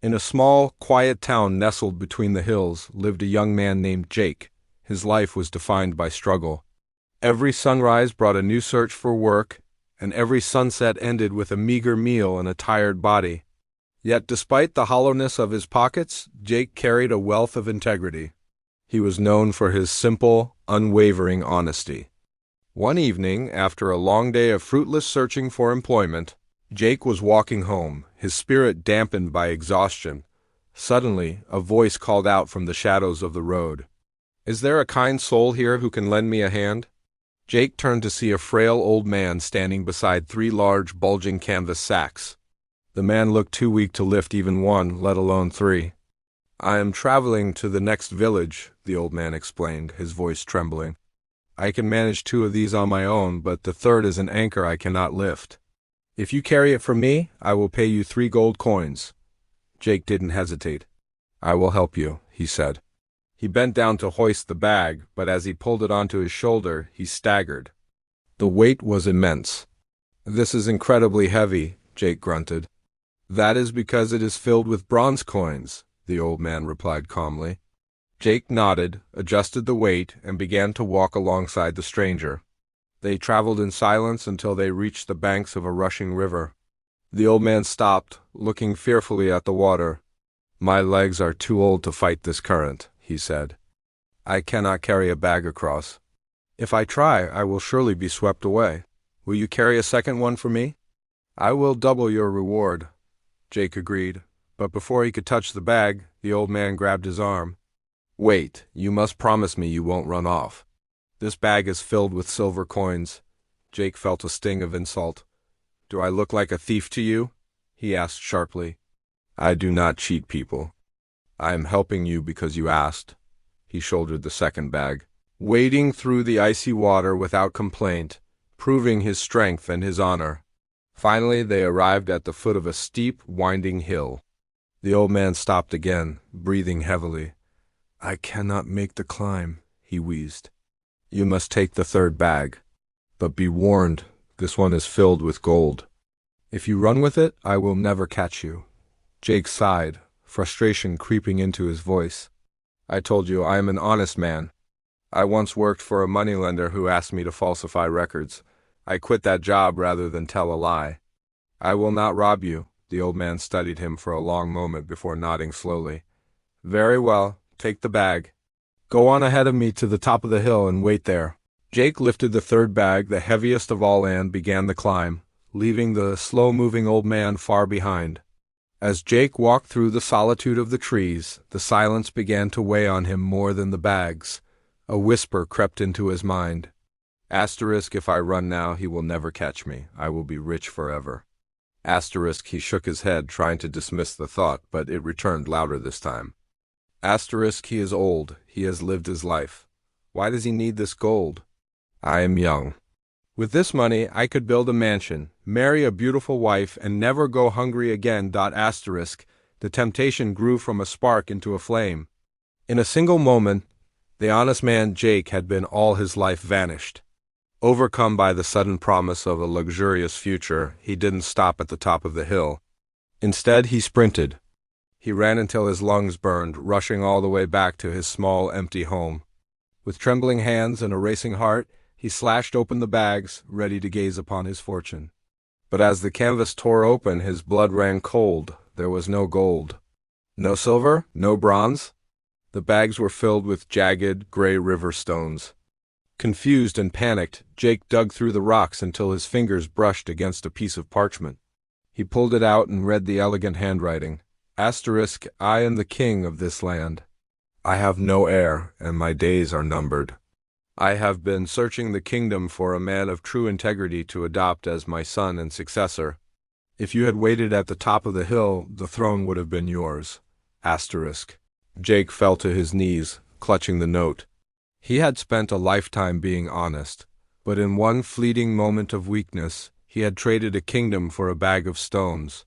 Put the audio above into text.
In a small, quiet town nestled between the hills lived a young man named Jake. His life was defined by struggle. Every sunrise brought a new search for work, and every sunset ended with a meager meal and a tired body. Yet despite the hollowness of his pockets, Jake carried a wealth of integrity. He was known for his simple, unwavering honesty. One evening, after a long day of fruitless searching for employment, Jake was walking home, his spirit dampened by exhaustion. Suddenly, a voice called out from the shadows of the road. "Is there a kind soul here who can lend me a hand?" Jake turned to see a frail old man standing beside 3 large, bulging canvas sacks. The man looked too weak to lift even one, let alone 3. "I am traveling to the next village," the old man explained, his voice trembling. "I can manage 2 of these on my own, but the third is an anchor I cannot lift. If you carry it for me, I will pay you 3 gold coins." Jake didn't hesitate. "I will help you," he said. He bent down to hoist the bag, but as he pulled it onto his shoulder, he staggered. The weight was immense. "This is incredibly heavy," Jake grunted. "That is because it is filled with bronze coins," the old man replied calmly. Jake nodded, adjusted the weight, and began to walk alongside the stranger. They traveled in silence until they reached the banks of a rushing river. The old man stopped, looking fearfully at the water. "My legs are too old to fight this current," he said. "I cannot carry a bag across. If I try, I will surely be swept away. Will you carry a second one for me?" "I will double your reward," Jake agreed, but before he could touch the bag, the old man grabbed his arm. "Wait, you must promise me you won't run off. This bag is filled with silver coins." Jake felt a sting of insult. "Do I look like a thief to you?" he asked sharply. "I do not cheat people. I am helping you because you asked." He shouldered the second bag, wading through the icy water without complaint, proving his strength and his honor. Finally, they arrived at the foot of a steep, winding hill. The old man stopped again, breathing heavily. "I cannot make the climb," he wheezed. "You must take the third bag. But be warned, this one is filled with gold. If you run with it, I will never catch you." Jake sighed, frustration creeping into his voice. "I told you I am an honest man. I once worked for a moneylender who asked me to falsify records. I quit that job rather than tell a lie. I will not rob you." The old man studied him for a long moment before nodding slowly. "Very well, take the bag. Go on ahead of me to the top of the hill and wait there." Jake lifted the third bag, the heaviest of all, and began the climb, leaving the slow-moving old man far behind. As Jake walked through the solitude of the trees, the silence began to weigh on him more than the bags. A whisper crept into his mind. If I run now, he will never catch me. I will be rich forever. He shook his head, trying to dismiss the thought, but it returned louder this time. He is old. He has lived his life. Why does he need this gold? I am young. With this money, I could build a mansion, marry a beautiful wife, and never go hungry again. The temptation grew from a spark into a flame. In a single moment, the honest man Jake had been all his life vanished. Overcome by the sudden promise of a luxurious future, he didn't stop at the top of the hill. Instead, he sprinted. He ran until his lungs burned, rushing all the way back to his small, empty home. With trembling hands and a racing heart, he slashed open the bags, ready to gaze upon his fortune. But as the canvas tore open, his blood ran cold. There was no gold. No silver, no bronze. The bags were filled with jagged, gray river stones. Confused and panicked, Jake dug through the rocks until his fingers brushed against a piece of parchment. He pulled it out and read the elegant handwriting. I am the king of this land. I have no heir, and my days are numbered. I have been searching the kingdom for a man of true integrity to adopt as my son and successor. If you had waited at the top of the hill, the throne would have been yours. Jake fell to his knees, clutching the note. He had spent a lifetime being honest, but in one fleeting moment of weakness, he had traded a kingdom for a bag of stones.